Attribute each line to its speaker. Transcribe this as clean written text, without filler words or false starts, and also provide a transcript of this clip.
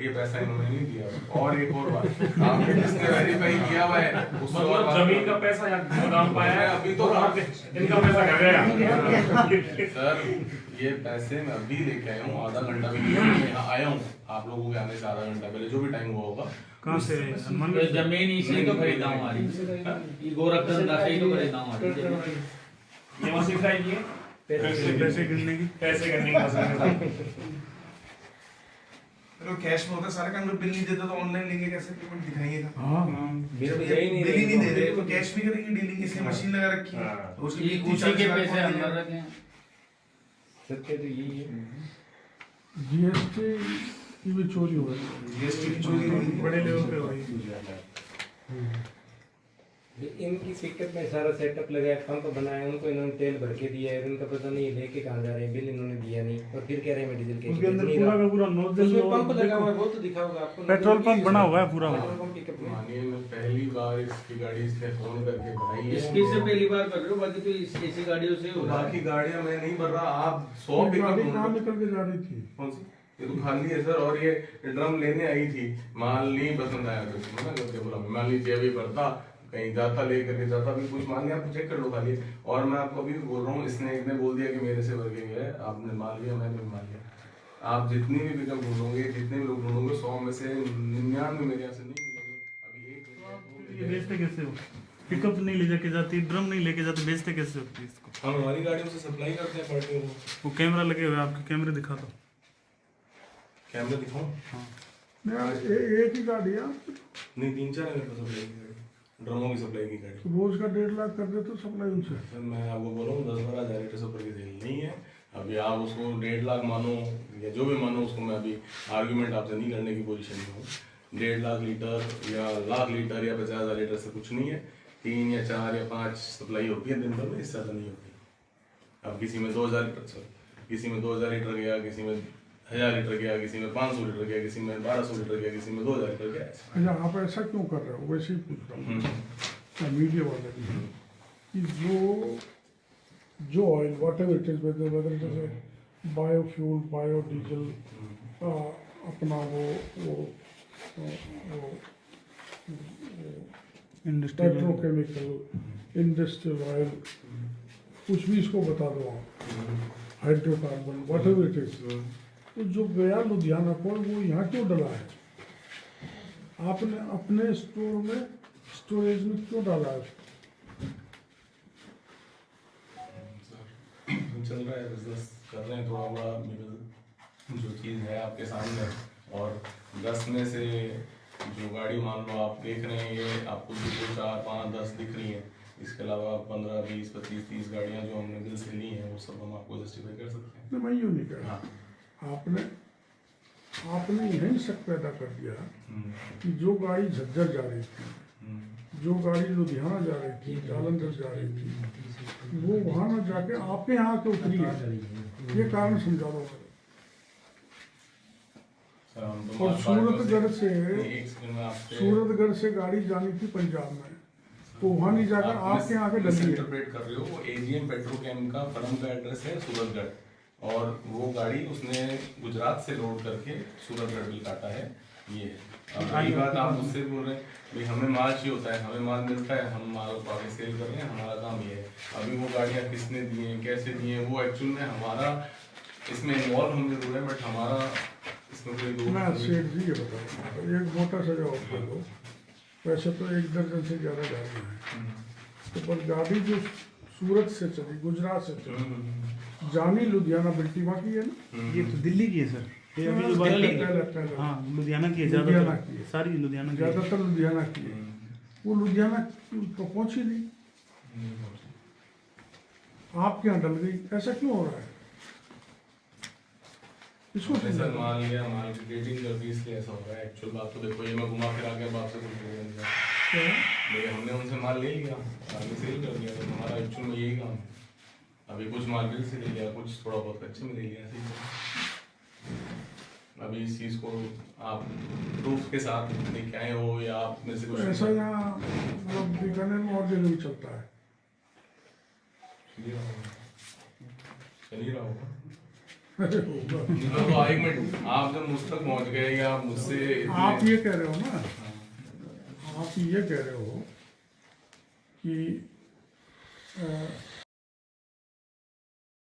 Speaker 1: ये पैसा इन्होंने नहीं दिया। और एक और बात, आपने जिसने वेरीफाई किया हुआ है उससे और
Speaker 2: जमीन का पैसा यहाँ गोदाम पाया है,
Speaker 1: अभी तो
Speaker 2: इनका पैसा कर गया
Speaker 1: सर। ये पैसे मैं अभी लेके आया हूँ, आधा घंटा भी नहीं, मैं यहाँ आया हूँ आप लोगों के आने से आधा घंटा पहले, जो भी टाइम हुआ होगा।
Speaker 3: कहाँ से
Speaker 4: जमीन इसी तो खरीदा हमारी, ये गोरखधंधा से ही तो खरीदा हमारी।
Speaker 2: ये मशीन सिखाई है
Speaker 3: पैसे गिनने की,
Speaker 2: पैसे करने की।
Speaker 5: तो कैश में होता सारा काम, बिल नहीं देता तो ऑनलाइन लेंगे कैसे पेमेंट दिखाएंगे?
Speaker 3: हाँ
Speaker 5: बिल ही नहीं दे रहे तो कैश भी करेंगे डीलिंग, इसलिए मशीन लगा रखी है तो उसकी
Speaker 4: उसी के पैसे अंदर रखे हैं।
Speaker 6: सत्य तो यही है।
Speaker 3: जीएसटी की भी चोरी हो गई,
Speaker 5: जीएसटी की चोरी हुई
Speaker 3: बड़े लेवल पे हुई।
Speaker 6: इनकी शिक्कत में सारा सेटअप लगाया, पंप बनाया, उनको इन्होंने तेल भर के दिया है, उनका पता नहीं लेके कहाँ जा रहे हैं, बिल इन्होंने दिया नहीं और फिर कह रहे हैं मैं डीजल के
Speaker 3: उसके अंदर पूरा का पूरा नोजल
Speaker 6: उसमें पंप लगा हुआ है, वो तो दिखा होगा आपको,
Speaker 3: पेट्रोल पंप बना हुआ है पूरा।
Speaker 6: पेट्रोल पंप पिकअप में।
Speaker 1: मानिए मैं पहली बार इसकी गाड़ी इसने फोन करके भराई है,
Speaker 4: इसकी से पहली बार कर रहे हो, बाकी तो ऐसी गाड़ियों से
Speaker 1: तो
Speaker 4: हो रहा है।
Speaker 1: बाकी गाड़ियां मैं नहीं भर रहा। आप 100
Speaker 3: गाड़ी कहाँ
Speaker 1: पिकअप
Speaker 3: निकल के जा रही थी?
Speaker 1: कौन सी? ये तो खाली है सर। और ये ड्रम लेने आई थी, माल नहीं पसंद आया तो इसको मना करके बोला, मान लीजिए अभी भरता कहीं जाता लेकर के जाता, अभी कुछ मान लिया आप चेक कर लो खाली। और मैं आपको अभी भी बोल रहा हूँ, इसने एक ने बोल दिया कि मेरे से भर के गया है, आपने मान लिया, मैंने भी मान लिया। आप जितनी भी पिकअप ढूंढोगे, जितने भी लोग ढूंढोगे, 100 में से 99 मेरे यहाँ से नहीं मिलेंगे। अभी एक
Speaker 3: ये बेचते कैसे हो? पिकअप नहीं ले जाके जाती, ड्रम नहीं लेके जाते, बेचते कैसे होती इसको?
Speaker 1: हम हमारी गाड़ियों से सप्लाई करते हैं पार्टियों को।
Speaker 3: वो कैमरा लगे हुए, आपके कैमरे दिखा दो।
Speaker 1: कैमरा दिखाऊं?
Speaker 3: हाँ
Speaker 7: एक ही गाड़ी है,
Speaker 1: नहीं 3-4 है मेरे पास सप्लाई की गाड़ी, ड्रमों की सप्लाई की गाड़ी।
Speaker 7: रोज का 1.5 लाख कर दे तो सप्लाई उनसे।
Speaker 1: सर मैं आपको बोल रहा हूँ 10-12 हज़ार लीटर से ऊपर की सेल नहीं है। अभी आप उसको 1.5 लाख मानो या जो भी मानो, उसको मैं अभी आर्ग्यूमेंट आपसे नहीं करने की पोजीशन में हूँ। 1.5 लाख लीटर या लाख लीटर या 50,000 लीटर से कुछ नहीं है। 3 या 4 या 5 सप्लाई होती है दिन भर में, इससे ज़्यादा नहीं होती। अब किसी में 2,000 लीटर, सर किसी में 2,000 लीटर गया, किसी में 1,000 लीटर गया, किसी में 500 लीटर गया, किसी में 1200 लीटर गया, किसी में 2,000 लीटर गया।
Speaker 7: अच्छा, आप ऐसा क्यों कर रहे हो? वैसे ही पूछ रहा हूँ मीडिया वाले कि जो oil what ever it is, whether it is biofuel, biodiesel, अपना वो पेट्रोकेमिकल, इंडस्ट्रियल ऑयल, कुछ भी इसको बता दो आप, hydrocarbon, what ever it is, तो जो गया लुधियाना को वो यहाँ क्यों डला है? आपने अपने स्टोर में, स्टोरेज में क्यों डाला है?
Speaker 1: चल रहा है बिजनेस, कर रहे हैं थोड़ा बड़ा मिडिल, जो चीज़ है आपके सामने। और 10 में से जो गाड़ी मान लो आप देख रहे हैं, ये आपको 2, 4, 5, 10 दिख रही हैं। इसके अलावा 15, 20, 25, 30 गाड़ियाँ जो हमने दिल से ली हैं, वो सब हम आपको जस्टिफाई कर सकते हैं।
Speaker 7: मैं यूँ नहीं कह रहा। आपने यही शक पैदा कर दिया कि जो गाड़ी झज्जर जा रही थी, जो गाड़ी लुधियाना जा रही थी, जालंधर जा रही थी, वो वहाँ न जाके आपके यहाँ के उतरी है। ये कारण समझा दो। और सूरतगढ़ से गाड़ी जानी थी पंजाब में, तो वहाँ नहीं जाकर आपके यहाँ के डली है।
Speaker 1: इंटरप्रेट कर रहे हो, वो AGM पेट्रोकेम का फर्म का एड्रेस है सूरतगढ़, और वो गाड़ी उसने गुजरात से लोड करके सूरतगढ़ बिल काटा है। ये यही बात आप मुझसे बोल रहे हैं भाई, हमें माल चाहिए होता है, हमें माल मिलता है, हम माल को आगे सेल कर रहे हैं, हमारा काम ये है। अभी वो गाड़ियाँ किसने दी हैं, कैसे दी हैं, वो एक्चुअल में हमारा इसमें इन्वॉल्व हम जरूर है, बट हमारा इसमें कोई दो
Speaker 7: मैं सेठ जी ये बताऊँ, एक मोटा सा जवाब कर दो। वैसे तो 1 दर्जन से ज़्यादा गाड़ियाँ हैं, तो पर गाड़ी जो सूरत से चली, गुजरात से चली, जानी लुधियाना बिल्टीमा की है ना?
Speaker 3: ये तो दिल्ली की है सर, ये अभी जो बात
Speaker 7: पहले
Speaker 3: हाँ लुधियाना की है,
Speaker 7: लुधियाना
Speaker 3: ज़्यादातर
Speaker 7: की है।
Speaker 3: सारी लुधियाना की है।
Speaker 7: ज़्यादातर लुधियाना की है। वो लुधियाना तो पहुँची नहीं, आपके यहाँ डल गई। ऐसा क्यों हो रहा है? इसको
Speaker 1: सर मान लिया, माल की डेटिंग कर दी, इसलिए ऐसा हो रहा है। एक्चुअल बात तो देखो, ये मैं घुमा फिर आके आपसे भैया हमने उनसे माल ले लिया, आगे सेल कर दिया, तो हमारा एक्चुअल में यही काम है। अभी कुछ माल बिल से ले लिया, कुछ थोड़ा बहुत कच्चे में ले लिया, ऐसे ही। अभी इस चीज़ को आप प्रूफ के साथ लेके आए हो या आप में से कुछ
Speaker 7: ऐसा यहाँ मतलब बीकानेर में और जगह भी चलता है।
Speaker 1: चल ही रहा होगा।
Speaker 7: अरे होगा।
Speaker 1: चलो तो एक मिनट, आप जब मुझ तक पहुंच गए या मुझसे
Speaker 7: आप ये कह रहे हो ना, आप ये कह रहे हो कि